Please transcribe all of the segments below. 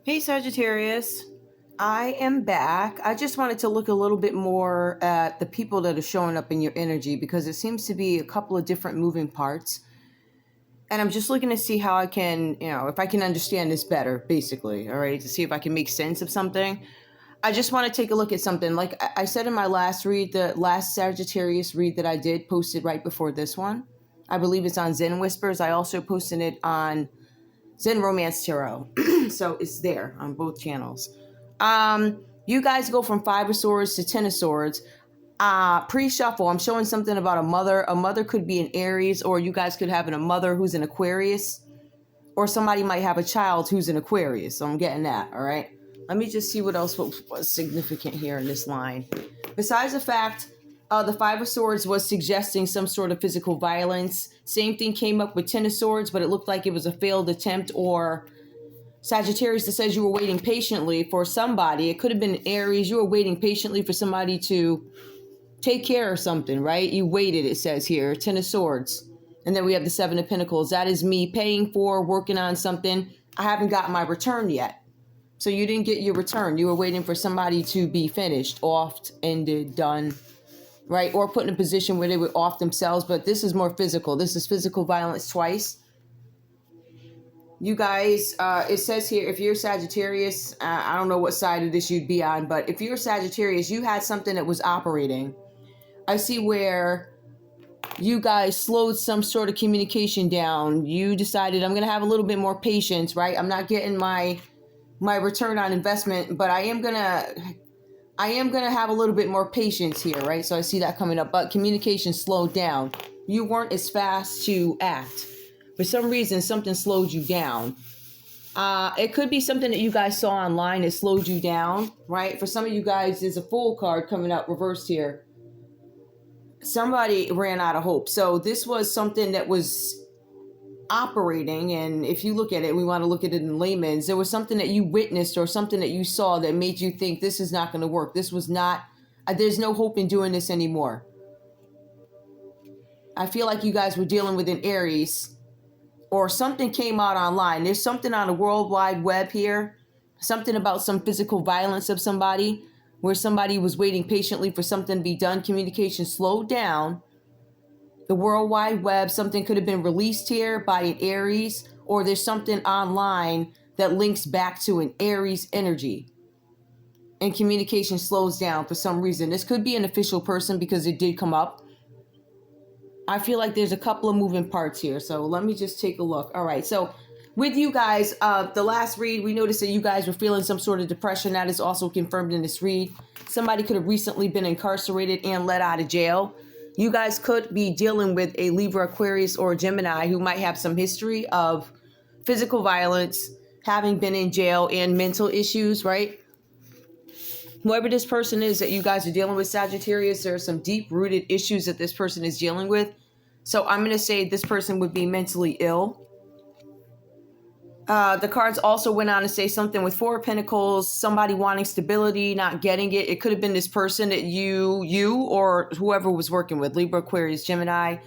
Hey Sagittarius, I am back. I just wanted to look a little bit more at the people that are showing up in your energy because it seems to be a couple of different moving parts. And I'm just looking to see how I can, if I can understand this better, basically, all right, to see if I can make sense of something. I just want to take a look at something. Like I said in my last read, the last Sagittarius read that I did, posted right before this one. I believe it's on Zen Whispers. I also posted it on Zen Romance Tarot. So it's there on both channels. You guys go from Five of Swords to Ten of Swords. Pre-shuffle, I'm showing something about a mother. A mother could be an Aries, or you guys could have a mother who's an Aquarius, or somebody might have a child who's an Aquarius. So I'm getting that, all right? Let me just see what else was significant here in this line. Besides the fact the Five of Swords was suggesting some sort of physical violence. Same thing came up with Ten of Swords, but it looked like it was a failed attempt, or Sagittarius that says you were waiting patiently for somebody. It could have been Aries. You were waiting patiently for somebody to take care of something, right? You waited, it says here. Ten of Swords. And then we have the Seven of Pentacles. That is me paying for, working on something. I haven't got my return yet. So you didn't get your return. You were waiting for somebody to be finished, offed, ended, done, right? Or put in a position where they would off themselves. But this is more physical. This is physical violence twice. You guys, it says here, if you're Sagittarius, I don't know what side of this you'd be on, but if you're Sagittarius, you had something that was operating. I see where you guys slowed some sort of communication down. You decided, I'm going to have a little bit more patience, right? I'm not getting my return on investment, but I am going to have a little bit more patience here, right? So I see that coming up, but communication slowed down. You weren't as fast to act. For some reason, something slowed you down. It could be something that you guys saw online that slowed you down, right? For some of you guys, there's a Fool card coming out reversed here. Somebody ran out of hope. So this was something that was operating, and if you look at it, we want to look at it in layman's, there was something that you witnessed or something that you saw that made you think this is not going to work. This was not, there's no hope in doing this anymore. I feel like you guys were dealing with an Aries, or something came out online. There's something on the World Wide Web here, something about some physical violence of somebody, where somebody was waiting patiently for something to be done. Communication slowed down. The World Wide Web, something could have been released here by an Aries, or there's something online that links back to an Aries energy. And communication slows down for some reason. This could be an official person because it did come up. I feel like there's a couple of moving parts here. So let me just take a look. All right. So with you guys, the last read, we noticed that you guys were feeling some sort of depression. That is also confirmed in this read. Somebody could have recently been incarcerated and let out of jail. You guys could be dealing with a Libra, Aquarius, or a Gemini who might have some history of physical violence, having been in jail, and mental issues, right? Whoever this person is that you guys are dealing with, Sagittarius, there are some deep-rooted issues that this person is dealing with. So I'm going to say this person would be mentally ill. The cards also went on to say something with Four of Pentacles, somebody wanting stability, not getting it. It could have been this person that you or whoever was working with, Libra, Aquarius, Gemini,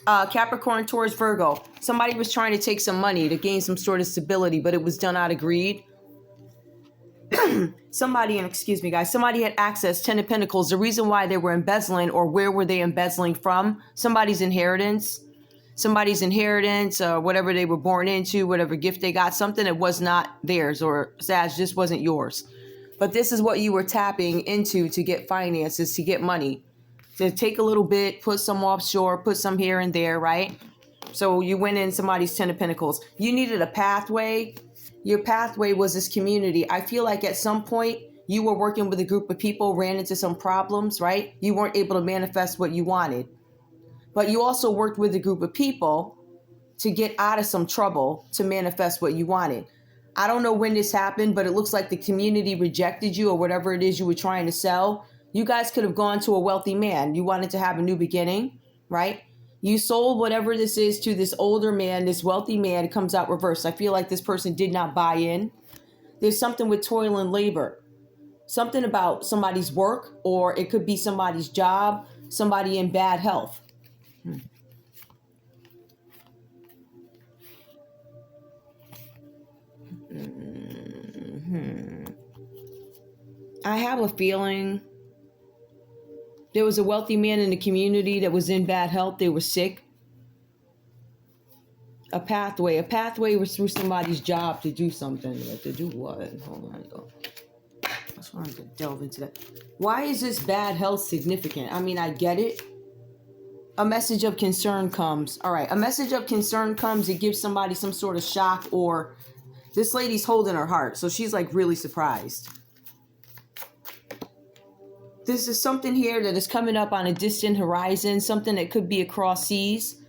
Capricorn, Taurus, Virgo. Somebody was trying to take some money to gain some sort of stability, but it was done out of greed. Somebody had access, Ten of Pentacles. The reason why they were embezzling, or where were they embezzling from? Somebody's inheritance, whatever they were born into, whatever gift they got, something that was not theirs, or Sag, just wasn't yours. But this is what you were tapping into to get finances, to get money, to take a little bit, put some offshore, put some here and there, right? So you went in somebody's Ten of Pentacles. You needed a pathway. Your pathway was this community. I feel like at some point you were working with a group of people, ran into some problems, right? You weren't able to manifest what you wanted. But you also worked with a group of people to get out of some trouble to manifest what you wanted. I don't know when this happened, but it looks like the community rejected you, or whatever it is you were trying to sell. You guys could have gone to a wealthy man. You wanted to have a new beginning, right? You sold whatever this is to this older man, this wealthy man. It comes out reversed. I feel like this person did not buy in. There's something with toil and labor. Something about somebody's work, or it could be somebody's job, somebody in bad health. I have a feeling there was a wealthy man in the community that was in bad health. They were sick. A pathway. A pathway was through somebody's job to do something. But to do what? Hold on. I just wanted to delve into that. Why is this bad health significant? I mean, I get it. A message of concern comes. All right. A message of concern comes. It gives somebody some sort of shock, or this lady's holding her heart. So she's like really surprised. This is something here that is coming up on a distant horizon. Something that could be across seas.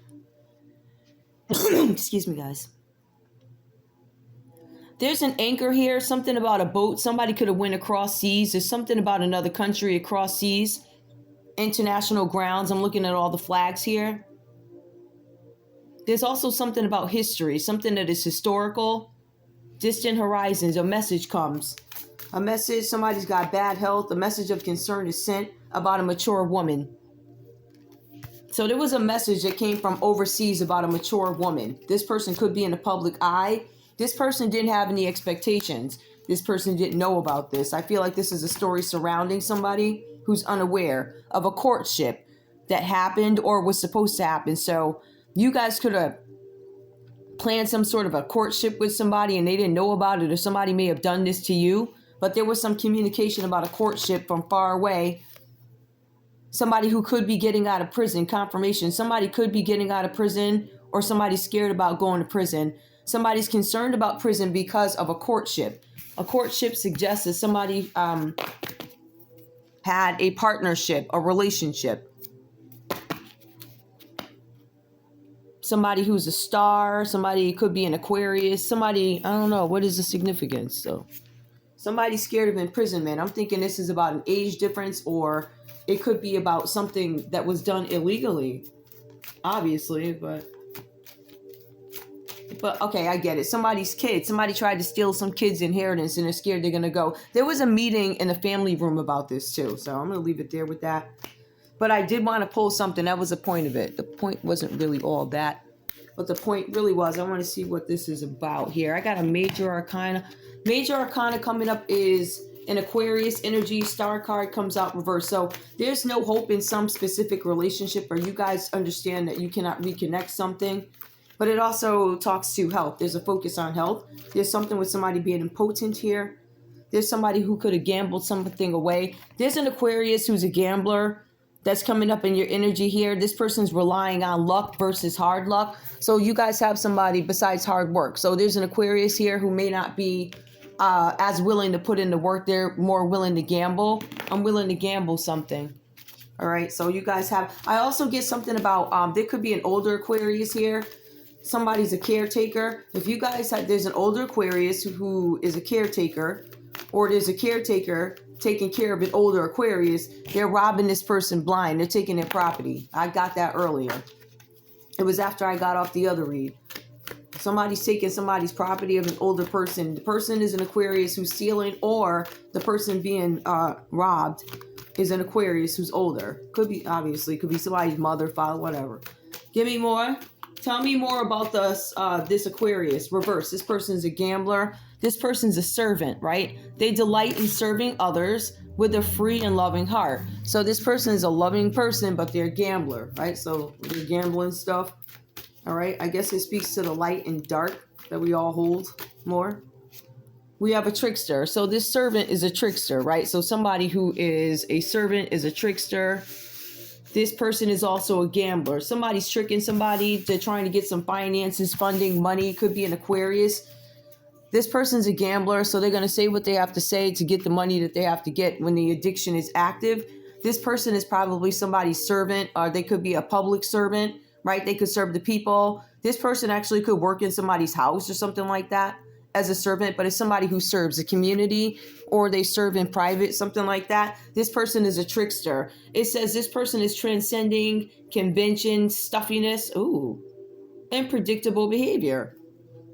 Excuse me, guys. There's an anchor here. Something about a boat. Somebody could have went across seas. There's something about another country across seas. International grounds. I'm looking at all the flags here. There's also something about history. Something that is historical. Distant horizons. A message comes. A message. Somebody's got bad health. A message of concern is sent about a mature woman. So there was a message that came from overseas about a mature woman. This person could be in the public eye. This person didn't have any expectations. This person didn't know about this. I feel like this is a story surrounding somebody who's unaware of a courtship that happened or was supposed to happen. So you guys could have planned some sort of a courtship with somebody and they didn't know about it, or somebody may have done this to you. But there was some communication about a courtship from far away. Somebody who could be getting out of prison, confirmation. Somebody could be getting out of prison, or somebody's scared about going to prison. Somebody's concerned about prison because of a courtship. A courtship suggests that somebody had a partnership, a relationship. Somebody who's a star, somebody could be an Aquarius, somebody, I don't know, what is the significance? So somebody's scared of imprisonment. I'm thinking this is about an age difference, or it could be about something that was done illegally, obviously, but okay, I get it. Somebody's kid. Somebody tried to steal some kid's inheritance and they're scared they're going to go. There was a meeting in the family room about this too. So I'm going to leave it there with that. But I did want to pull something. That was the point of it. The point wasn't really all that. But the point really was, I want to see what this is about here. I got a major arcana. Major arcana coming up is an Aquarius energy. Star card comes out reverse. So there's no hope in some specific relationship, or you guys understand that you cannot reconnect something. But it also talks to health. There's a focus on health. There's something with somebody being impotent here. There's somebody who could have gambled something away. There's an Aquarius who's a gambler that's coming up in your energy here. This person's relying on luck versus hard luck. So you guys have somebody besides hard work. So there's an Aquarius here who may not be as willing to put in the work. They're more willing to gamble. I'm willing to gamble something. All right. So you guys have, I also get something about, there could be an older Aquarius here. Somebody's a caretaker. If you guys have, there's an older Aquarius who is a caretaker, or there's a caretaker taking care of an older Aquarius. They're robbing this person blind. They're taking their property. I got that earlier. It was after I got off the other read. Somebody's taking somebody's property of an older person. The person is an Aquarius who's stealing, or the person being robbed is an Aquarius who's older. Could be, obviously, could be somebody's mother, father, whatever. Give me more. Tell me more about this Aquarius. Reverse. This person's a gambler. This person's a servant, right? They delight in serving others with a free and loving heart. So this person is a loving person, but they're a gambler, right? So they're gambling stuff. All right. I guess it speaks to the light and dark that we all hold more. We have a trickster. So this servant is a trickster, right? So somebody who is a servant is a trickster. This person is also a gambler. Somebody's tricking somebody. They're trying to get some finances, funding, money. Could be an Aquarius. This person's a gambler, so they're going to say what they have to say to get the money that they have to get when the addiction is active. This person is probably somebody's servant, or they could be a public servant, right? They could serve the people. This person actually could work in somebody's house or something like that as a servant, but it's somebody who serves the community, or they serve in private, something like that. This person is a trickster. It says this person is transcending convention, stuffiness, and predictable behavior.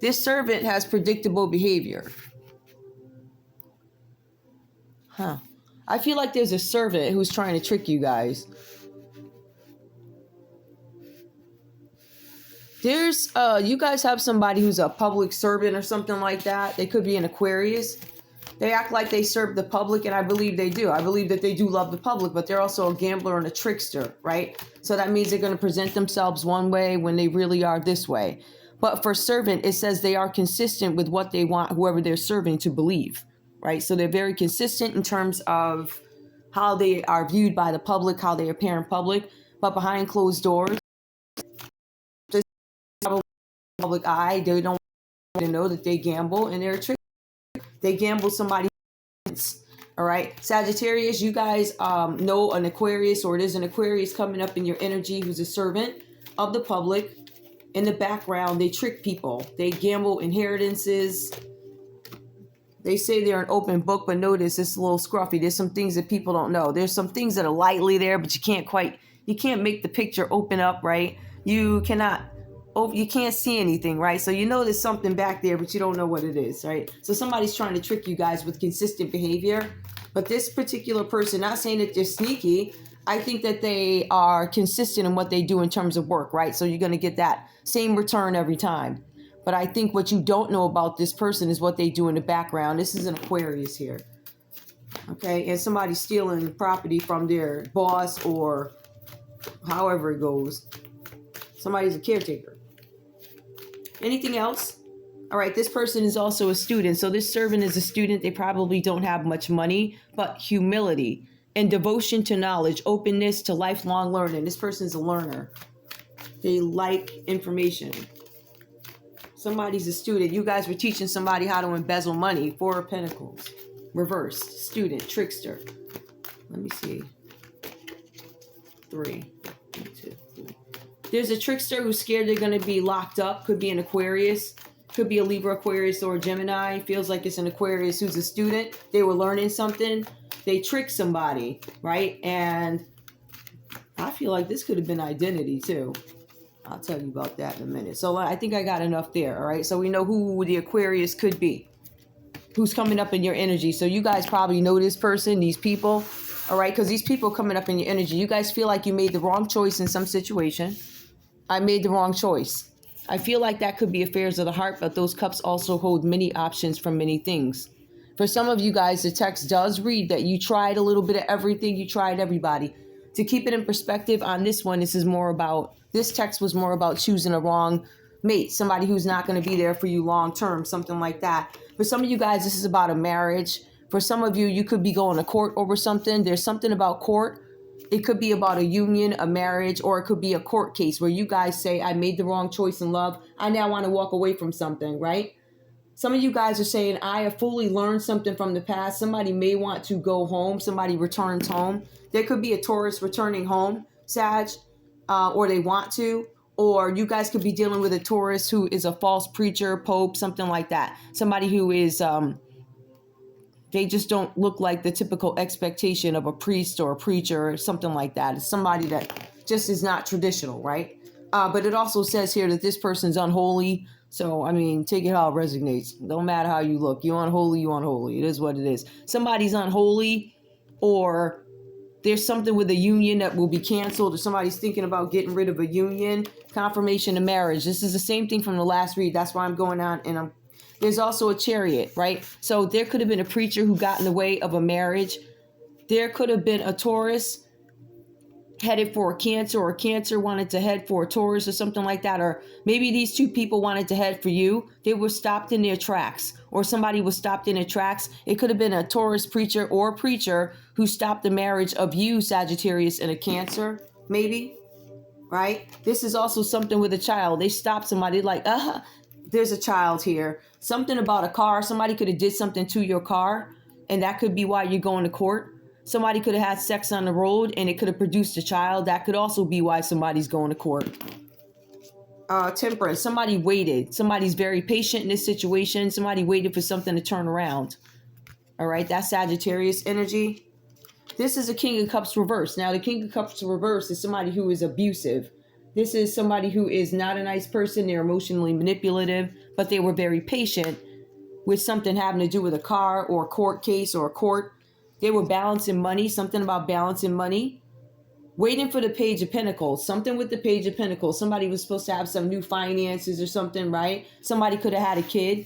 This servant has predictable behavior. I feel like there's a servant who's trying to trick you guys. There's, you guys have somebody who's a public servant or something like that. They could be an Aquarius. They act like they serve the public, and I believe they do. I believe that they do love the public, but they're also a gambler and a trickster, right? So that means they're going to present themselves one way when they really are this way. But for servant, it says they are consistent with what they want whoever they're serving to believe, right? So they're very consistent in terms of how they are viewed by the public, how they appear in public, but behind closed doors, this public eye, they don't want to know that they gamble and they're a trick. They gamble somebody. All right, Sagittarius, you guys know an Aquarius, or there's an Aquarius coming up in your energy who's a servant of the public. In the background, they trick people. They gamble inheritances. They say they're an open book, but notice it's a little scruffy. There's some things that people don't know. There's some things that are lightly there, but you can't make the picture open up, right? You can't see anything, right? So you know there's something back there, but you don't know what it is, right? So somebody's trying to trick you guys with consistent behavior. But this particular person, not saying that they're sneaky, I think that they are consistent in what they do in terms of work, right? So you're going to get that same return every time. But I think what you don't know about this person is what they do in the background. This is an Aquarius here. Okay, and somebody's stealing property from their boss, or however it goes. Somebody's a caretaker. Anything else? All right, this person is also a student. So this servant is a student. They probably don't have much money, but humility and devotion to knowledge, openness to lifelong learning. This person's a learner. They like information. Somebody's a student. You guys were teaching somebody how to embezzle money. Four of Pentacles. Reversed. Student. Trickster. Let me see. 3. 1, 2, 3. There's a trickster who's scared they're going to be locked up. Could be an Aquarius. Could be a Libra, Aquarius, or a Gemini. Feels like it's an Aquarius who's a student. They were learning something. They trick somebody, right? And I feel like this could have been identity too. I'll tell you about that in a minute. So I think I got enough there, all right? So we know who the Aquarius could be, who's coming up in your energy. So you guys probably know this person, these people, all right? Because these people coming up in your energy, you guys feel like you made the wrong choice in some situation. I made the wrong choice. I feel like that could be affairs of the heart, but those cups also hold many options from many things. For some of you guys, the text does read that you tried a little bit of everything. You tried everybody. To keep it in perspective on this one, this text was more about choosing a wrong mate, somebody who's not going to be there for you long term, something like that. For some of you guys, this is about a marriage. For some of you, you could be going to court over something. There's something about court. It could be about a union, a marriage, or it could be a court case where you guys say, I made the wrong choice in love. I now want to walk away from something, right? Some of you guys are saying, I have fully learned something from the past. Somebody may want to go home. Somebody returns home. There could be a Taurus returning home, Sag, or they want to. Or you guys could be dealing with a Taurus who is a false preacher, pope, something like that. Somebody who is, they just don't look like the typical expectation of a priest or a preacher or something like that. It's somebody that just is not traditional, right? But it also says here that this person's unholy. So, I mean, take it how it resonates. Don't matter how you look. You unholy, you unholy. It is what it is. Somebody's unholy, or there's something with a union that will be canceled, or somebody's thinking about getting rid of a union. Confirmation of marriage. This is the same thing from the last read. That's why I'm going on. And there's also a Chariot, right? So there could have been a preacher who got in the way of a marriage. There could have been a Taurus headed for a Cancer, or Cancer wanted to head for a Taurus or something like that. Or maybe these two people wanted to head for you. They were stopped in their tracks, or somebody was stopped in their tracks. It could have been a Taurus preacher or a preacher who stopped the marriage of you, Sagittarius, and a Cancer, maybe, right? This is also something with a child. They stopped somebody like, there's a child here. Something about a car. Somebody could have did something to your car, and that could be why you're going to court. Somebody could have had sex on the road and it could have produced a child. That could also be why somebody's going to court. Temperance. Somebody waited. Somebody's very patient in this situation. Somebody waited for something to turn around. All right. That's Sagittarius energy. This is a King of Cups reverse. Now, the King of Cups reverse is somebody who is abusive. This is somebody who is not a nice person. They're emotionally manipulative, but they were very patient with something having to do with a car or a court case or a court. They were balancing money, something about balancing money. Waiting for the Page of Pentacles, something with the Page of Pentacles. Somebody was supposed to have some new finances or something, right? Somebody could have had a kid.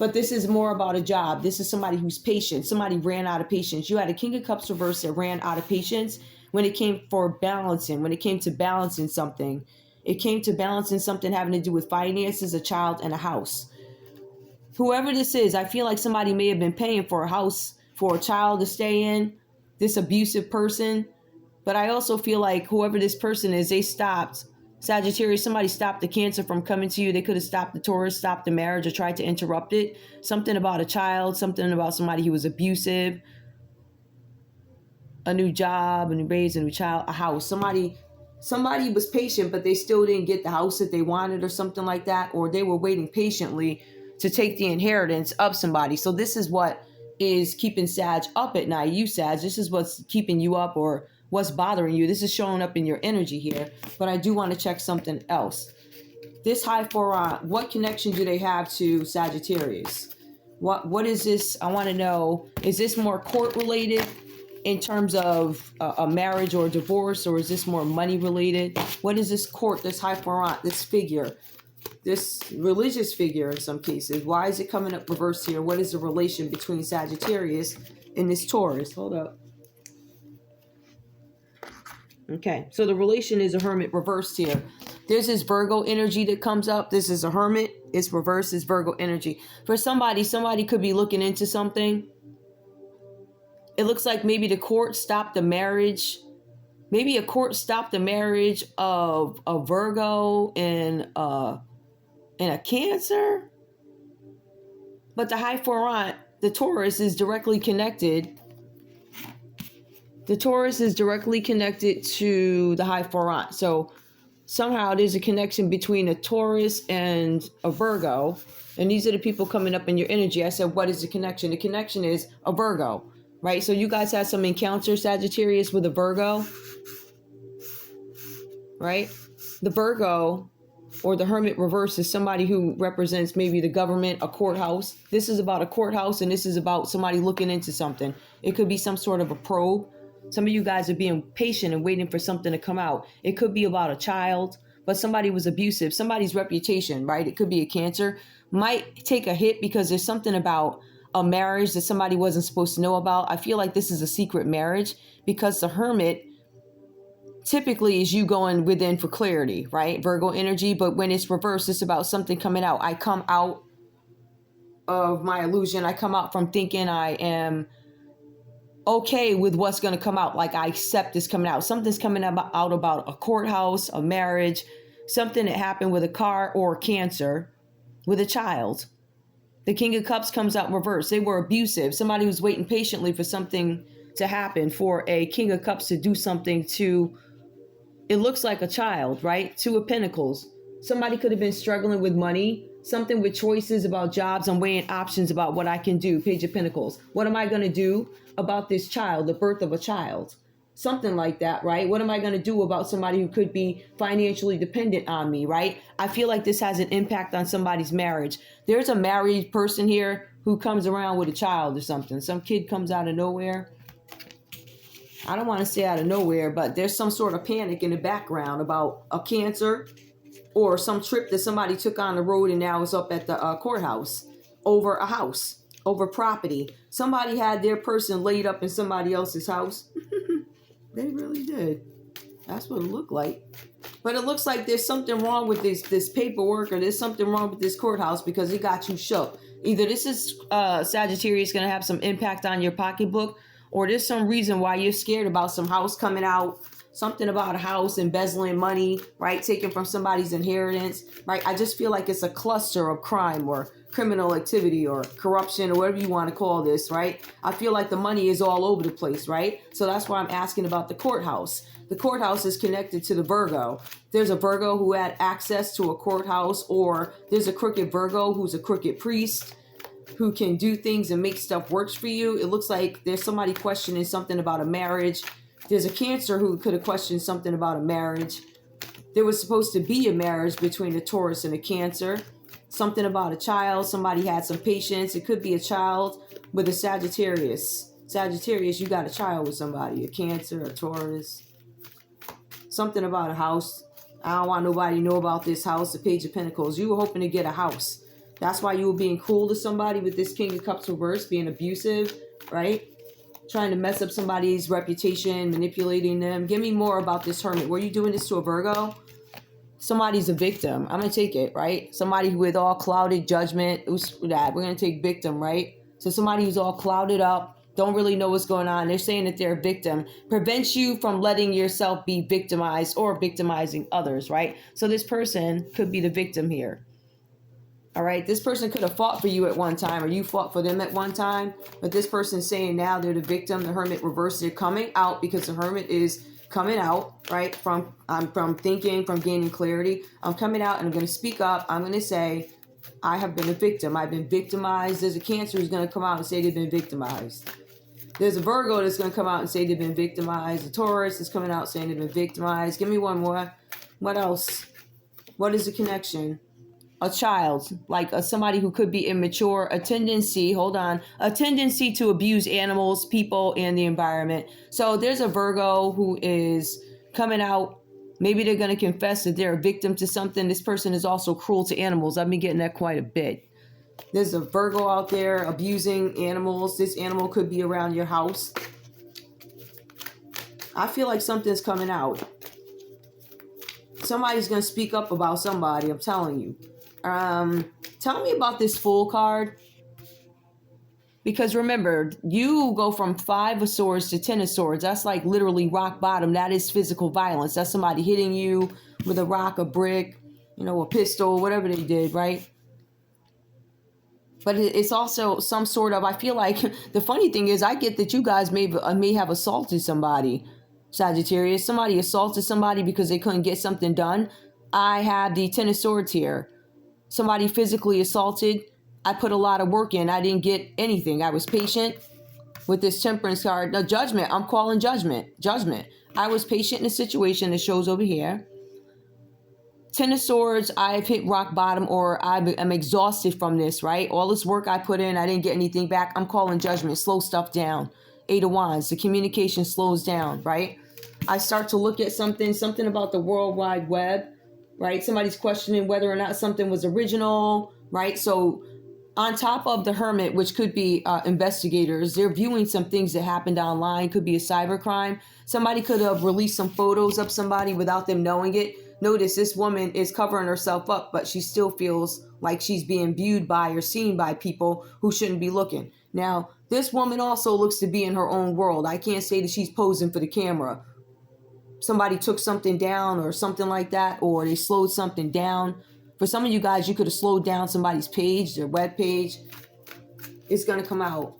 But this is more about a job. This is somebody who's patient. Somebody ran out of patience. You had a King of Cups reverse that ran out of patience when it came for balancing, when it came to balancing something. It came to balancing something having to do with finances, a child, and a house. Whoever this is, I feel like somebody may have been paying for a house for a child to stay in, this abusive person. But I also feel like whoever this person is, they stopped. Sagittarius, somebody stopped the Cancer from coming to you. They could have stopped the Taurus, stopped the marriage, or tried to interrupt it. Something about a child, something about somebody who was abusive, a new job, a new raise, a new child, a house. Somebody was patient, but they still didn't get the house that they wanted or something like that. Or they were waiting patiently to take the inheritance of somebody. So this is what is keeping Sag up at night. You, Sag, this is what's keeping you up or what's bothering you. This is showing up in your energy here. But I do want to check something else. This high four, what connection do they have to Sagittarius? What is this? I want to know, is this more court related in terms of a marriage or a divorce, or is this more money related? What is this court, this high four, this figure, this religious figure in some cases? Why is it coming up reversed here? What is the relation between Sagittarius and this Taurus? Hold up. Okay, so the relation is a Hermit reversed here. There's this Virgo energy that comes up. This is a Hermit. It's reversed. It's Virgo energy. For somebody could be looking into something. It looks like maybe the court stopped the marriage. Maybe a court stopped the marriage of a Virgo and a Cancer. But the high four, the Taurus is directly connected. The Taurus is directly connected to the high four. So somehow there's a connection between a Taurus and a Virgo. And these are the people coming up in your energy. I said, what is the connection? The connection is a Virgo, right? So you guys had some encounter, Sagittarius, with a Virgo, right? The Virgo or the Hermit reverse is somebody who represents maybe the government, a courthouse. This is about a courthouse, and this is about somebody looking into something. It could be some sort of a probe. Some of you guys are being patient and waiting for something to come out. It could be about a child, but somebody was abusive. Somebody's reputation, right? It could be a Cancer. Might take a hit because there's something about a marriage that somebody wasn't supposed to know about. I feel like this is a secret marriage because the Hermit typically is you going within for clarity, right? Virgo energy. But when it's reversed, it's about something coming out. I come out of my illusion. I come out from thinking I am okay with what's going to come out. Like I accept this coming out. Something's coming out about a courthouse, a marriage, something that happened with a car or Cancer with a child. The King of Cups comes out in reverse. They were abusive. Somebody was waiting patiently for something to happen, for a King of Cups to do something to, it looks like a child, right? Two of Pentacles. Somebody could have been struggling with money, something with choices about jobs. I'm weighing options about what I can do. Page of Pentacles. What am I going to do about this child, the birth of a child? Something like that, right? What am I going to do about somebody who could be financially dependent on me, right? I feel like this has an impact on somebody's marriage. There's a married person here who comes around with a child or something. Some kid comes out of nowhere. I don't want to say out of nowhere, but there's some sort of panic in the background about a Cancer or some trip that somebody took on the road and now is up at the courthouse over a house, over property. Somebody had their person laid up in somebody else's house. They really did. That's what it looked like. But it looks like there's something wrong with this paperwork, or there's something wrong with this courthouse because it got you shook. Either this is Sagittarius going to have some impact on your pocketbook, or there's some reason why you're scared about some house coming out, something about a house, embezzling money, right? Taken from somebody's inheritance, right? I just feel like it's a cluster of crime or criminal activity or corruption or whatever you want to call this, right? I feel like the money is all over the place, right? So that's why I'm asking about the courthouse. The courthouse is connected to the Virgo. There's a Virgo who had access to a courthouse, or there's a crooked Virgo who's a crooked priest who can do things and make stuff works for you. It looks like there's somebody questioning something about a marriage. There's a Cancer who could have questioned something about a marriage. There was supposed to be a marriage between a Taurus and a Cancer. Something about a child. Somebody had some patience. It could be a child with a Sagittarius. Sagittarius, you got a child with somebody. A Cancer, a Taurus. Something about a house. I don't want nobody to know about this house. The Page of Pentacles. You were hoping to get a house. That's why you were being cruel to somebody with this King of Cups reverse, being abusive, right? Trying to mess up somebody's reputation, manipulating them. Give me more about this Hermit. Were you doing this to a Virgo? Somebody's a victim. I'm going to take it, right? Somebody with all clouded judgment. Who's that? We're going to take victim, right? So somebody who's all clouded up, don't really know what's going on. They're saying that they're a victim. Prevents you from letting yourself be victimized or victimizing others, right? So this person could be the victim here. All right, this person could have fought for you at one time, or you fought for them at one time, but this person's saying now they're the victim. The Hermit reverse, they're coming out because the Hermit is coming out, right? From thinking, from gaining clarity. I'm coming out and I'm going to speak up. I'm going to say, I have been a victim. I've been victimized. There's a Cancer who's going to come out and say they've been victimized. There's a Virgo that's going to come out and say they've been victimized. A Taurus is coming out saying they've been victimized. Give me one more. What else? What is the connection? A child, like somebody who could be immature, a tendency to abuse animals, people, and the environment. So there's a Virgo who is coming out. Maybe they're going to confess that they're a victim to something. This person is also cruel to animals. I've been getting that quite a bit. There's a Virgo out there abusing animals. This animal could be around your house. I feel like something's coming out. Somebody's going to speak up about somebody, I'm telling you. Tell me about this Fool card. Because remember, you go from 5 of Swords to 10 of Swords. That's like literally rock bottom. That is physical violence. That's somebody hitting you with a rock, a brick, a pistol, whatever they did, right? But it's also some sort of, I feel like, the funny thing is, I get that you guys may have assaulted somebody, Sagittarius. Somebody assaulted somebody because they couldn't get something done. I have the 10 of Swords here. Somebody physically assaulted. I put a lot of work in. I didn't get anything. I was patient with this Temperance card. No, Judgment. I'm calling Judgment. Judgment. I was patient in a situation that shows over here. 10 of Swords, I've hit rock bottom, or I'm exhausted from this, right? All this work I put in, I didn't get anything back. I'm calling Judgment. Slow stuff down. 8 of Wands. The communication slows down, right? I start to look at something about the World Wide Web, right? Somebody's questioning whether or not something was original, right? So on top of the Hermit, which could be investigators, they're viewing some things that happened online. Could be a cybercrime. Somebody could have released some photos of somebody without them knowing it. Notice this woman is covering herself up, but she still feels like she's being viewed by or seen by people who shouldn't be looking. Now, this woman also looks to be in her own world. I can't say that she's posing for the camera. Somebody took something down or something like that, or they slowed something down. For some of you guys, you could have slowed down somebody's page, their web page. It's going to come out.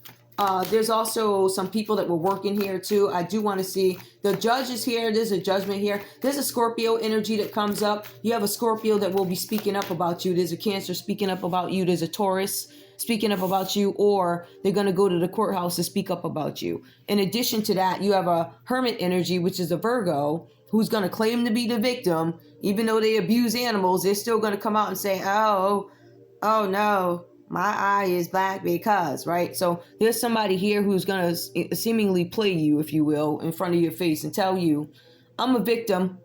There's also some people that were working here too. I do want to see. The Judge is here. There's a Judgment here. There's a Scorpio energy that comes up. You have a Scorpio that will be speaking up about you. There's a Cancer speaking up about you. There's a Taurus speaking up about you, or they're going to go to the courthouse to speak up about you. In addition to that, you have a Hermit energy, which is a Virgo, who's going to claim to be the victim. Even though they abuse animals, they're still going to come out and say, oh no, my eye is black because, right? So there's somebody here who's going to seemingly play you, if you will, in front of your face and tell you, I'm a victim.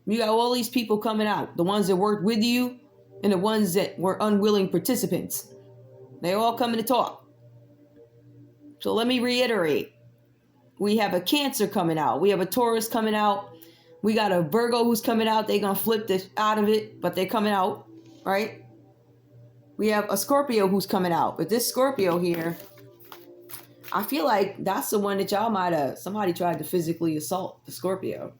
You got all these people coming out, the ones that worked with you and the ones that were unwilling participants. They all coming to talk. So let me reiterate. We have a Cancer coming out. We have a Taurus coming out. We got a Virgo who's coming out. They're going to flip this out of it, but they're coming out, right? We have a Scorpio who's coming out. But this Scorpio here, I feel like that's the one that y'all might have, somebody tried to physically assault the Scorpio.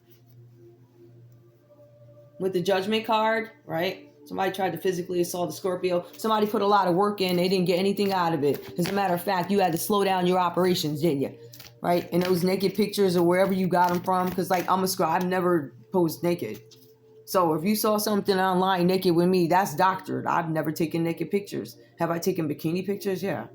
With the Judgment card, right? Somebody tried to physically assault the Scorpio. Somebody put a lot of work in. They didn't get anything out of it. As a matter of fact, you had to slow down your operations, didn't you? Right? And those naked pictures or wherever you got them from. Because like I'm a scribe, I've never posed naked. So if you saw something online naked with me, that's doctored. I've never taken naked pictures. Have I taken bikini pictures? Yeah.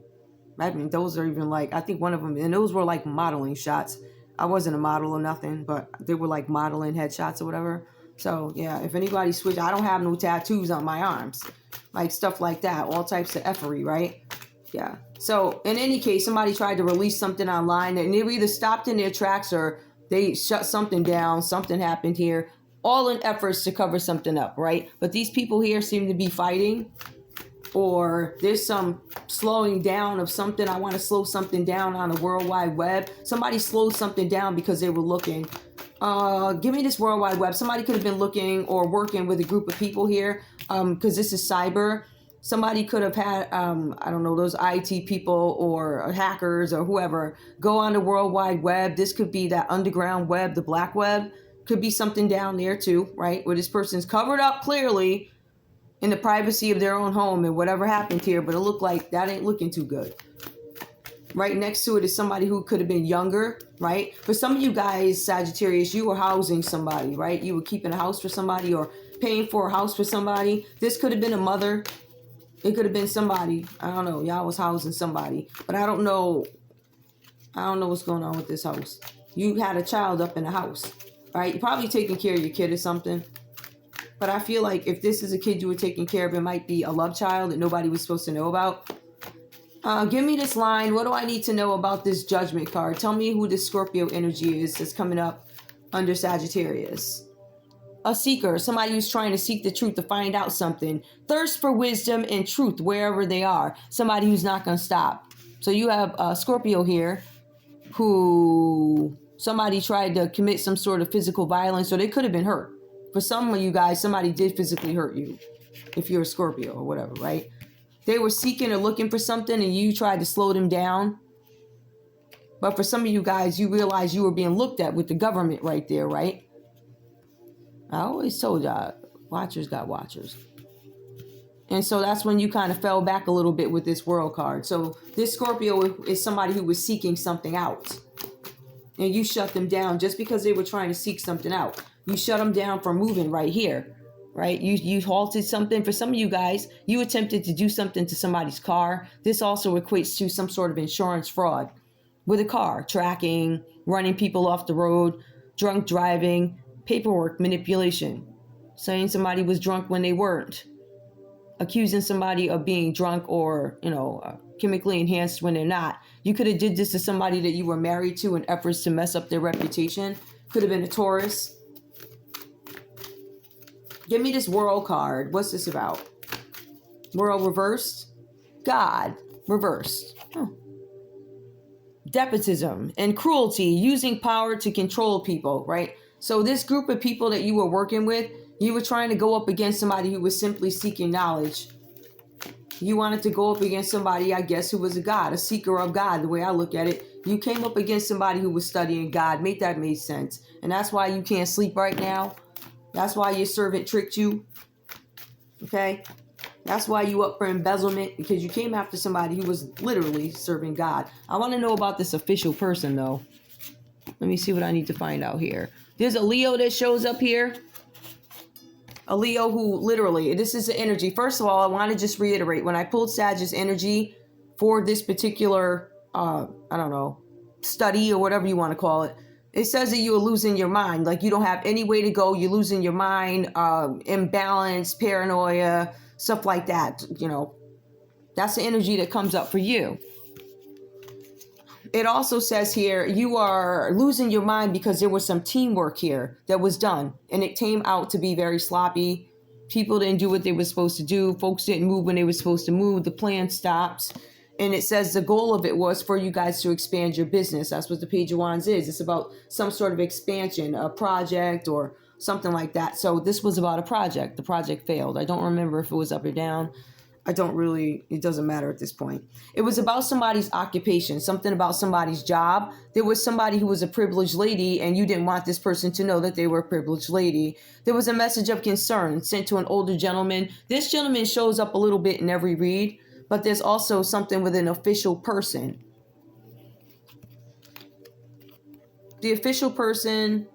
I mean, those are even like, I think one of them, and those were like modeling shots. I wasn't a model or nothing, but they were like modeling headshots or whatever. So yeah, if anybody switch, I don't have no tattoos on my arms, like stuff like that, all types of effery, right? Yeah. So in any case, somebody tried to release something online and they were either stopped in their tracks or they shut something down. Something happened here. all in efforts to cover something up, right? But these people here seem to be fighting, or there's some slowing down of something. I want to slow something down on the World Wide Web. Somebody slowed something down because they were looking. Give me this World Wide Web. Somebody could have been looking or working with a group of people here, because this is cyber. Somebody could have had, I don't know, those IT people or hackers or whoever go on the World Wide Web. This could be that underground web, the black web. Could be something down there too, right? Where this person's covered up clearly in the privacy of their own home and whatever happened here, but it looked like that ain't looking too good. Right next to it is somebody who could have been younger, right? For some of you guys, Sagittarius, you were housing somebody, right? You were keeping a house for somebody or paying for a house for somebody. This could have been a mother. It could have been somebody. I don't know. Y'all was housing somebody, but I don't know. I don't know what's going on with this house. You had a child up in the house, right? You're probably taking care of your kid or something. But I feel like if this is a kid you were taking care of, it might be a love child that nobody was supposed to know about. Give me this line. What do I need to know about this Judgment card? Tell me who this Scorpio energy is that's coming up under Sagittarius. A seeker, somebody who's trying to seek the truth to find out something. Thirst for wisdom and truth wherever they are. Somebody who's not going to stop. So you have a Scorpio here who somebody tried to commit some sort of physical violence, or they could have been hurt. For some of you guys, somebody did physically hurt you if you're a Scorpio or whatever, right? They were seeking or looking for something and you tried to slow them down. But for some of you guys, you realized you were being looked at with the government right there, right? I always told y'all, watchers got watchers. And so that's when you kind of fell back a little bit with this World card. So this Scorpio is somebody who was seeking something out. And you shut them down just because they were trying to seek something out. You shut them down from moving right here, right? You halted something. For some of you guys, you attempted to do something to somebody's car. This also equates to some sort of insurance fraud with a car, tracking, running people off the road, drunk driving, paperwork manipulation, saying somebody was drunk when they weren't, accusing somebody of being drunk or, chemically enhanced when they're not. You could have did this to somebody that you were married to in efforts to mess up their reputation. Could have been a Taurus. Give me this World card. What's this about? World reversed. God reversed. Despotism and cruelty, using power to control people, right? So this group of people that you were working with, you were trying to go up against somebody who was simply seeking knowledge. You wanted to go up against somebody, I guess, who was a God, a seeker of God, the way I look at it. You came up against somebody who was studying God. Make that make sense. And that's why you can't sleep right now. That's why your servant tricked you. Okay? That's why you up for embezzlement, because you came after somebody who was literally serving God. I want to know about this official person, though. Let me see what I need to find out here. There's a Leo that shows up here. A Leo who literally, this is the energy. First of all, I want to just reiterate, when I pulled Sagittarius energy for this particular, study or whatever you want to call it, it says that you are losing your mind. Like you don't have any way to go. You're losing your mind, imbalance, paranoia, stuff like that. That's the energy that comes up for you. It also says here, you are losing your mind because there was some teamwork here that was done. And it came out to be very sloppy. People didn't do what they were supposed to do. Folks didn't move when they were supposed to move. The plan stops. And it says the goal of it was for you guys to expand your business. That's what the Page of Wands is. It's about some sort of expansion, a project or something like that. So this was about a project. The project failed. I don't remember if it was up or down. It doesn't matter at this point. It was about somebody's occupation, something about somebody's job. There was somebody who was a privileged lady and you didn't want this person to know that they were a privileged lady. There was a message of concern sent to an older gentleman. This gentleman shows up a little bit in every read, but there's also something with an official person. The official person,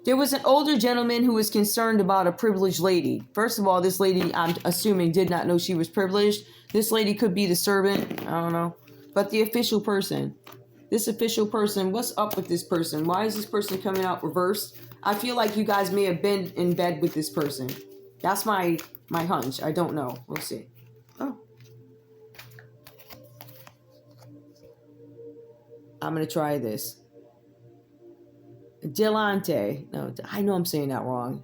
there was an older gentleman who was concerned about a privileged lady. First of all, this lady, I'm assuming, did not know she was privileged. This lady could be the servant. I don't know. But the official person. This official person, what's up with this person? Why is this person coming out reversed? I feel like you guys may have been in bed with this person. That's my hunch. I don't know. We'll see. Oh. I'm going to try this. Delante. No, I know I'm saying that wrong.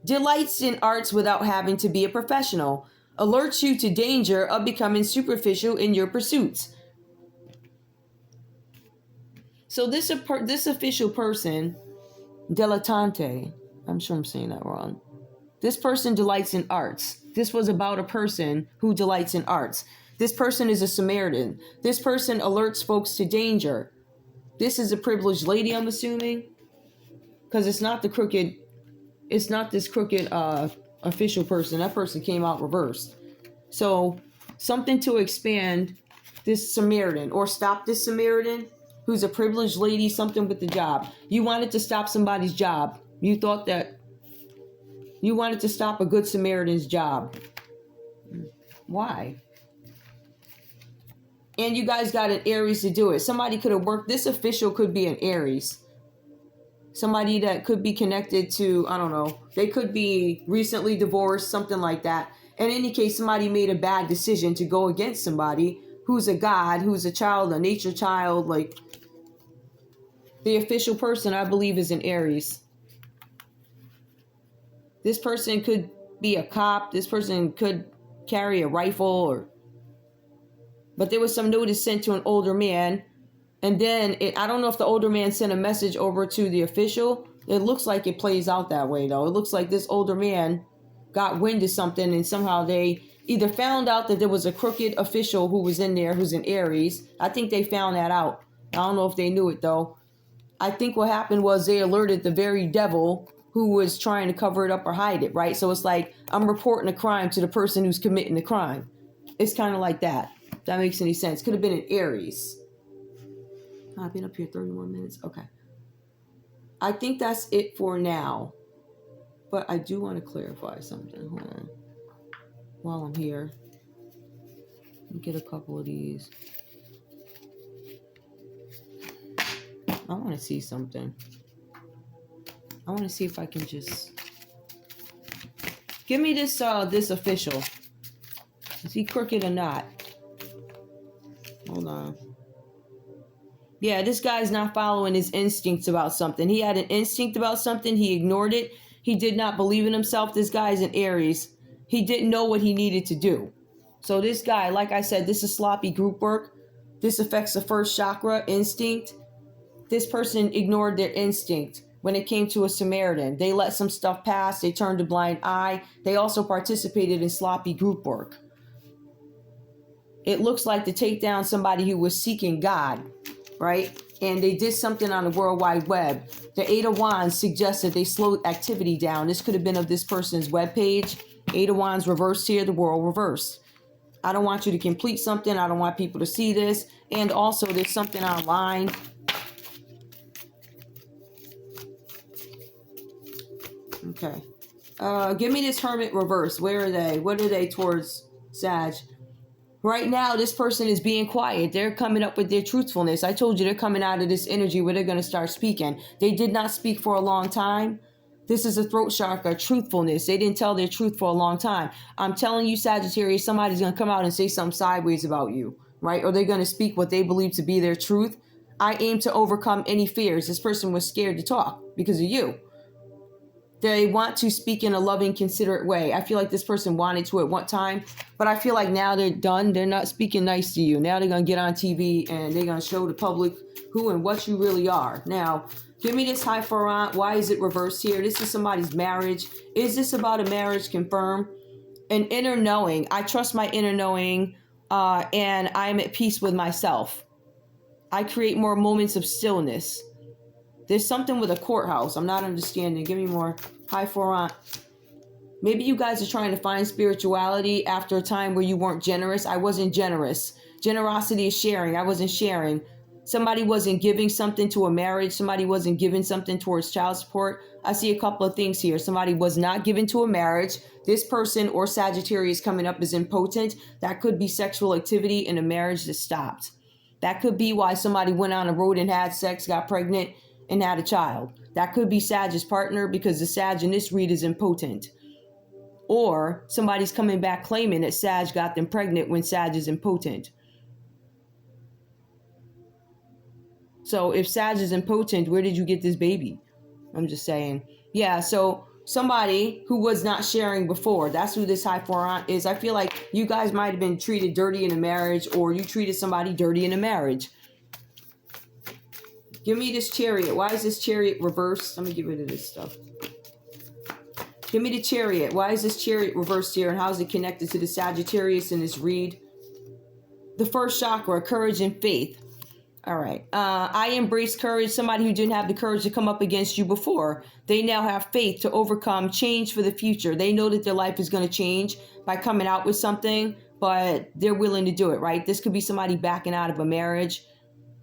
Delights in arts without having to be a professional. Alerts you to danger of becoming superficial in your pursuits. So this official person, dilettante, I'm sure I'm saying that wrong. This person delights in arts. This was about a person who delights in arts. This person is a Samaritan. This person alerts folks to danger. This is a privileged lady, I'm assuming, because it's not this crooked official person. That person came out reversed. So something to expand this Samaritan or stop this Samaritan who's a privileged lady, something with the job. You wanted to stop somebody's job. You thought that you wanted to stop a good Samaritan's job. Why? And you guys got an Aries to do it. Somebody could have worked. This official could be an Aries. Somebody that could be connected to, I don't know, they could be recently divorced, something like that. In any case, somebody made a bad decision to go against somebody who's a god, who's a child, a nature child. Like, the official person, I believe, is an Aries. This person could be a cop. This person could carry a rifle, but there was some notice sent to an older man. And then I don't know if the older man sent a message over to the official. It looks like it plays out that way, though. It looks like this older man got wind of something, and somehow they either found out that there was a crooked official who was in there, who's an Aries. I think they found that out. I don't know if they knew it, though. I think what happened was they alerted the very devil who was trying to cover it up or hide it, right? So it's like, I'm reporting a crime to the person who's committing the crime. It's kind of like that. If that makes any sense. Could have been an Aries. I've been up here 31 minutes. Okay. I think that's it for now. But I do want to clarify something. Hold on. While I'm here. Let me get a couple of these. I want to see something. I want to see if I can just... Give me this this official. Is he crooked or not? Hold on. Yeah, this guy's not following his instincts about something. He had an instinct about something. He ignored it. He did not believe in himself. This guy's an Aries. He didn't know what he needed to do. So this guy, like I said, this is sloppy group work. This affects the first chakra, instinct. This person ignored their instinct when it came to a Samaritan. They let some stuff pass. They turned a blind eye. They also participated in sloppy group work. It looks like to take down somebody who was seeking God, right? And they did something on the World Wide Web. The Eight of Wands suggests that they slowed activity down. This could have been of this person's webpage. Eight of Wands reversed here, the world reversed. I don't want you to complete something. I don't want people to see this. And also there's something online. Okay. Give me this Hermit reverse. Where are they? What are they towards Sag? Right now, this person is being quiet. They're coming up with their truthfulness. I told you they're coming out of this energy where they're going to start speaking. They did not speak for a long time. This is a throat chakra, truthfulness. They didn't tell their truth for a long time. I'm telling you, Sagittarius, somebody's going to come out and say something sideways about you, right? Or they're going to speak what they believe to be their truth. I aim to overcome any fears. This person was scared to talk because of you. They want to speak in a loving, considerate way. I feel like this person wanted to at one time, but I feel like now they're done. They're not speaking nice to you. Now they're going to get on TV and they're going to show the public who and what you really are. Now, give me this High Farant. Why is it reversed here? This is somebody's marriage. Is this about a marriage? Confirm. An inner knowing. I trust my inner knowing, and I'm at peace with myself. I create more moments of stillness. There's something with a courthouse. I'm not understanding. Give me more. High Farant. Maybe you guys are trying to find spirituality after a time where you weren't generous. I wasn't generous. Generosity is sharing. I wasn't sharing. Somebody wasn't giving something to a marriage. Somebody wasn't giving something towards child support. I see a couple of things here. Somebody was not given to a marriage. This person or Sagittarius coming up is impotent. That could be sexual activity in a marriage that stopped. That could be why somebody went on a road and had sex, got pregnant, and had a child. That could be Sag's partner because the Sag in this read is impotent. Or somebody's coming back claiming that Sag got them pregnant when Sag is impotent. So if Sag is impotent, where did you get this baby? I'm just saying. Yeah, so somebody who was not sharing before, that's who this high four aunt is. I feel like you guys might have been treated dirty in a marriage, or you treated somebody dirty in a marriage. Give me this Chariot. Why is this Chariot reversed? Let me get rid of this stuff. Give me the Chariot. Why is this Chariot reversed here, and how is it connected to the Sagittarius in this read? The first chakra, courage and faith. All right. I embrace courage. Somebody who didn't have the courage to come up against you before, they now have faith to overcome change for the future. They know that their life is going to change by coming out with something, but they're willing to do it, right? This could be somebody backing out of a marriage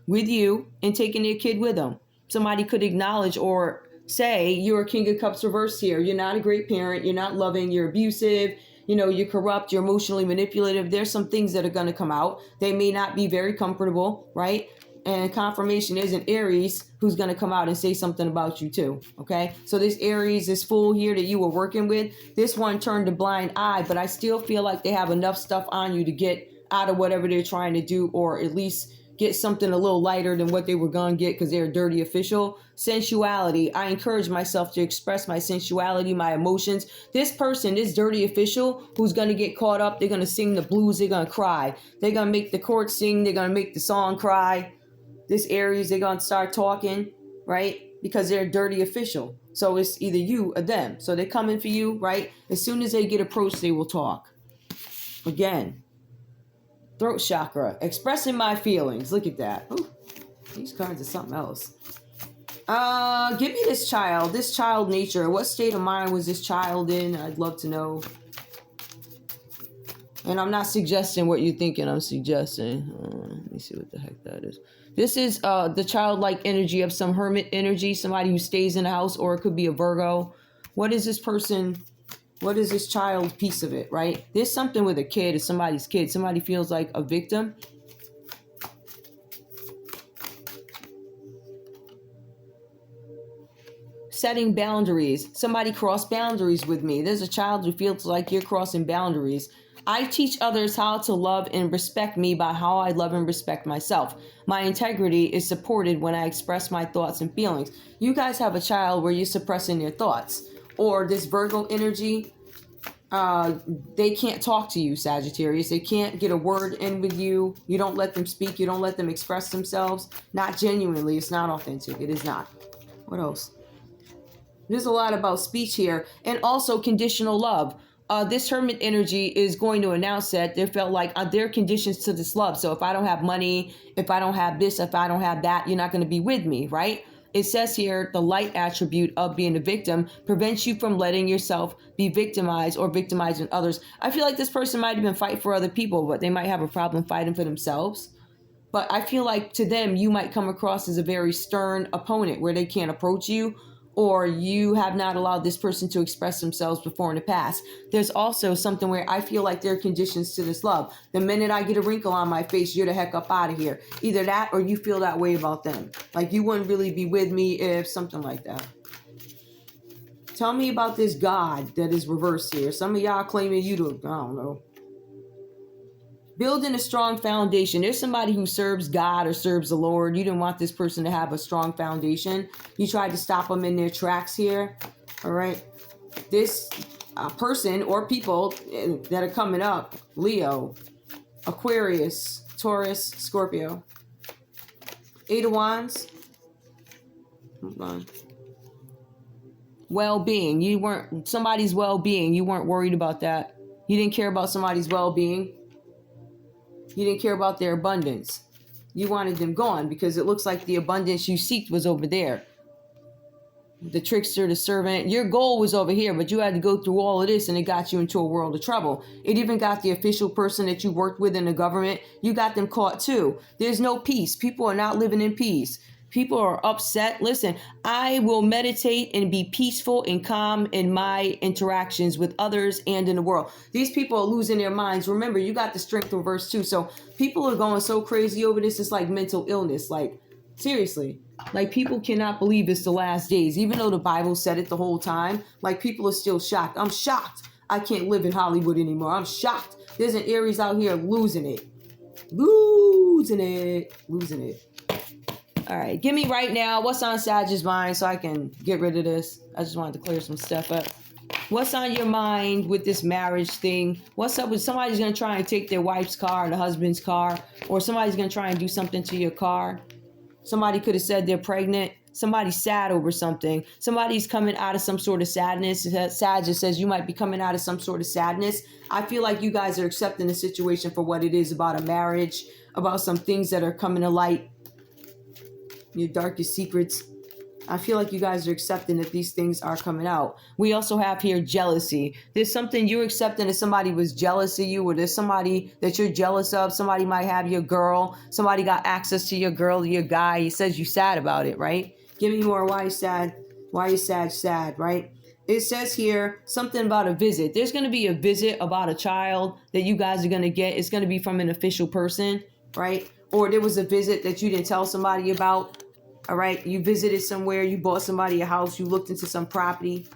with you and taking their kid with them. Somebody could acknowledge or say, you're a King of Cups reversed here. You're not a great parent. You're not loving. You're abusive. You know, you're corrupt. You're emotionally manipulative. There's some things that are going to come out. They may not be very comfortable, right? And confirmation is an Aries who's going to come out and say something about you too. Okay. So this Aries, this fool here that you were working with, this one turned a blind eye, but I still feel like they have enough stuff on you to get out of whatever they're trying to do, or at least get something a little lighter than what they were going to get because they're a dirty official. Sensuality. I encourage myself to express my sensuality, my emotions. This person, this dirty official who's going to get caught up, they're going to sing the blues, they're going to cry. They're going to make the court sing, they're going to make the song cry. This Aries, they're going to start talking, right? Because they're a dirty official. So it's either you or them. So they're coming for you, right? As soon as they get approached, they will talk. Again, throat chakra, expressing my feelings. Look at that. Ooh, these cards are something else. Give me this child nature. What state of mind was this child in? I'd love to know. And I'm not suggesting what you're thinking. I'm suggesting. Let me see what the heck that is. This is the childlike energy of some hermit energy, somebody who stays in a house, or it could be a Virgo. What is this person? What is this child piece of it, right? There's something with a kid, it's somebody's kid. Somebody feels like a victim. Setting boundaries. Somebody crossed boundaries with me. There's a child who feels like you're crossing boundaries. I teach others how to love and respect me by how I love and respect myself. My integrity is supported when I express my thoughts and feelings. You guys have a child where you're suppressing their thoughts. Or this Virgo energy, they can't talk to you, Sagittarius. They can't get a word in with you. You don't let them speak. You don't let them express themselves. Not genuinely. It's not authentic. It is not. What else? There's a lot about speech here. And also conditional love. This hermit energy is going to announce that they felt like there are conditions to this love. So if I don't have money, if I don't have this, if I don't have that, you're not going to be with me, right? It says here, the light attribute of being a victim prevents you from letting yourself be victimized or victimizing others. I feel like this person might have been fighting for other people, but they might have a problem fighting for themselves. But I feel like to them, you might come across as a very stern opponent where they can't approach you, or you have not allowed this person to express themselves before in the past. There's also something where I feel like there are conditions to this love. The minute I get a wrinkle on my face, you're the heck up out of here. Either that or you feel that way about them. Like you wouldn't really be with me if something like that. Tell me about this God that is reversed here. Some of y'all claiming you to, I don't know. Building a strong foundation. There's somebody who serves God or serves the Lord. You didn't want this person to have a strong foundation. You tried to stop them in their tracks here. All right. This person or people that are coming up, Leo, Aquarius, Taurus, Scorpio. 8 of Wands. Hold on. Well-being. You weren't somebody's well-being. You weren't worried about that. You didn't care about somebody's well-being. You didn't care about their abundance. You wanted them gone because it looks like the abundance you seeked was over there. The trickster, the servant, your goal was over here, but you had to go through all of this and it got you into a world of trouble. It even got the official person that you worked with in the government. You got them caught too. There's no peace. People are not living in peace. People are upset. Listen, I will meditate and be peaceful and calm in my interactions with others and in the world. These people are losing their minds. Remember, you got the strength reverse too. So people are going so crazy over this. It's like mental illness. Like, seriously. Like, people cannot believe it's the last days. Even though the Bible said it the whole time, like, people are still shocked. I'm shocked. I can't live in Hollywood anymore. I'm shocked. There's an Aries out here losing it. Losing it. Losing it. All right, give me right now what's on Sag's mind so I can get rid of this. I just wanted to clear some stuff up. What's on your mind with this marriage thing? What's up with somebody's going to try and take their wife's car and the husband's car, or somebody's going to try and do something to your car? Somebody could have said they're pregnant. Somebody's sad over something. Somebody's coming out of some sort of sadness. Sag just says you might be coming out of some sort of sadness. I feel like you guys are accepting the situation for what it is, about a marriage, about some things that are coming to light, your darkest secrets. I feel like you guys are accepting that these things are coming out. We also have here jealousy. There's something you're accepting that somebody was jealous of you, or there's somebody that you're jealous of. Somebody might have your girl. Somebody got access to your girl or your guy. He says you're sad about it, right? Give me more. Why are you sad? Why are you sad, right? It says here something about a visit. There's going to be a visit about a child that you guys are going to get. It's going to be from an official person, right? Or there was a visit that you didn't tell somebody about. All right, you visited somewhere, you bought somebody a house, you looked into some property.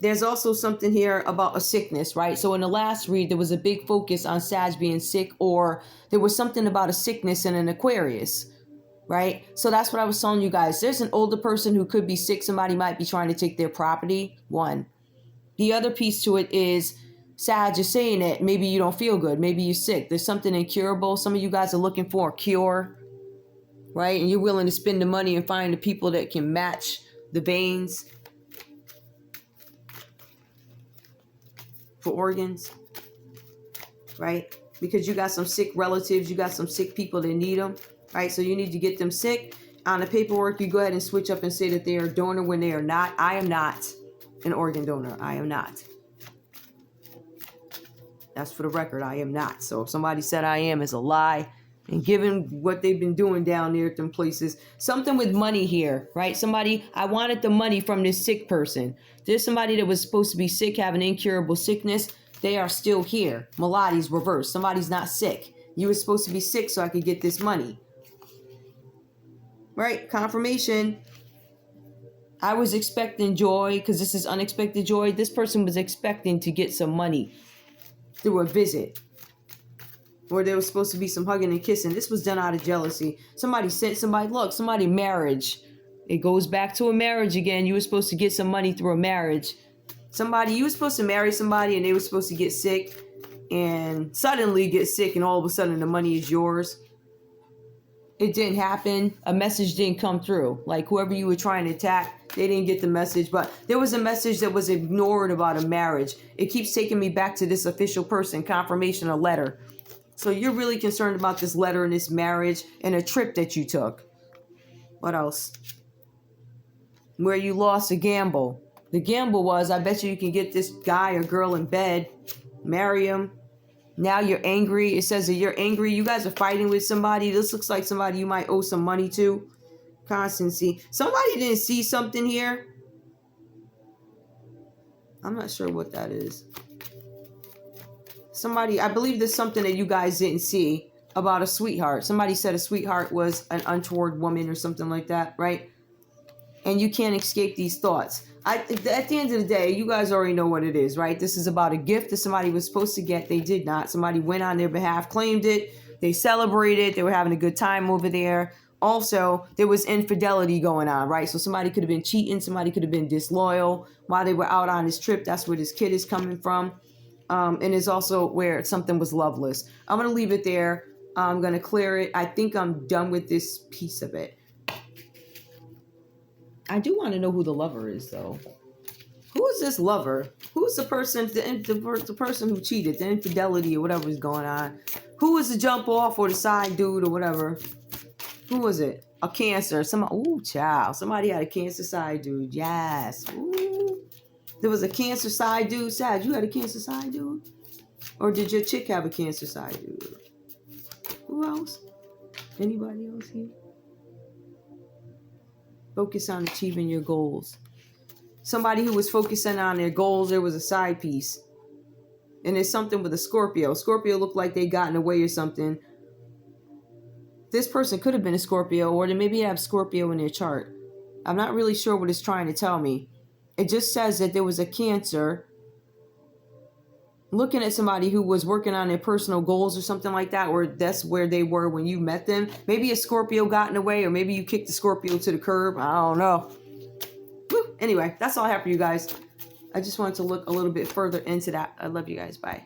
There's also something here about a sickness, right? So in the last read, there was a big focus on Sag being sick, or there was something about a sickness in an Aquarius, right? So that's what I was telling you guys. There's an older person who could be sick. Somebody might be trying to take their property. One. The other piece to it is Sag is saying that maybe you don't feel good. Maybe you're sick. There's something incurable. Some of you guys are looking for a cure, right? And you're willing to spend the money and find the people that can match the veins for organs, right? Because you got some sick relatives, you got some sick people that need them, right? So you need to get them sick. On the paperwork, you go ahead and switch up and say that they are a donor when they are not. I am not an organ donor. I am not. That's for the record. I am not. So if somebody said I am, it's a lie. And given what they've been doing down there at them places, something with money here, right? Somebody, I wanted the money from this sick person. There's somebody that was supposed to be sick, have an incurable sickness. They are still here. Melodi's reversed. Somebody's not sick. You were supposed to be sick so I could get this money. Right? Confirmation. I was expecting joy because this is unexpected joy. This person was expecting to get some money through a visit, or there was supposed to be some hugging and kissing. This was done out of jealousy. Somebody sent somebody, look, somebody marriage. It goes back to a marriage again. You were supposed to get some money through a marriage. Somebody, you were supposed to marry somebody and they were supposed to get sick and suddenly get sick and all of a sudden the money is yours. It didn't happen. A message didn't come through. Like whoever you were trying to attack, they didn't get the message. But there was a message that was ignored about a marriage. It keeps taking me back to this official person, confirmation, a letter. So you're really concerned about this letter and this marriage and a trip that you took. What else? Where you lost a gamble. The gamble was, I bet you can get this guy or girl in bed, marry him. Now you're angry. It says that you're angry. You guys are fighting with somebody. This looks like somebody you might owe some money to. Constancy. Somebody didn't see something here. I'm not sure what that is. Somebody, I believe there's something that you guys didn't see about a sweetheart. Somebody said a sweetheart was an untoward woman or something like that, right? And you can't escape these thoughts. At the end of the day, you guys already know what it is, right? This is about a gift that somebody was supposed to get. They did not. Somebody went on their behalf, claimed it. They celebrated. They were having a good time over there. Also, there was infidelity going on, right? So somebody could have been cheating. Somebody could have been disloyal while they were out on this trip. That's where this kid is coming from. And it's also where something was loveless. I'm going to leave it there. I'm going to clear it. I think I'm done with this piece of it. I do want to know who the lover is, though. Who is this lover? Who's the person, the person who cheated, the infidelity or whatever is going on? Who was the jump off or the side dude or whatever? Who was it? A Cancer. Ooh, child. Somebody had a Cancer side dude. Yes. Ooh. There was a Cancer side dude. Sad, you had a Cancer side dude? Or did your chick have a Cancer side dude? Who else? Anybody else here? Focus on achieving your goals. Somebody who was focusing on their goals, there was a side piece. And there's something with a Scorpio. Scorpio looked like they got in the way or something. This person could have been a Scorpio, or they maybe have Scorpio in their chart. I'm not really sure what it's trying to tell me. It just says that there was a Cancer looking at somebody who was working on their personal goals or something like that, or that's where they were when you met them. Maybe a Scorpio got in the way, or maybe you kicked the Scorpio to the curb. I don't know. Woo. Anyway, that's all I have for you guys. I just wanted to look a little bit further into that. I love you guys. Bye.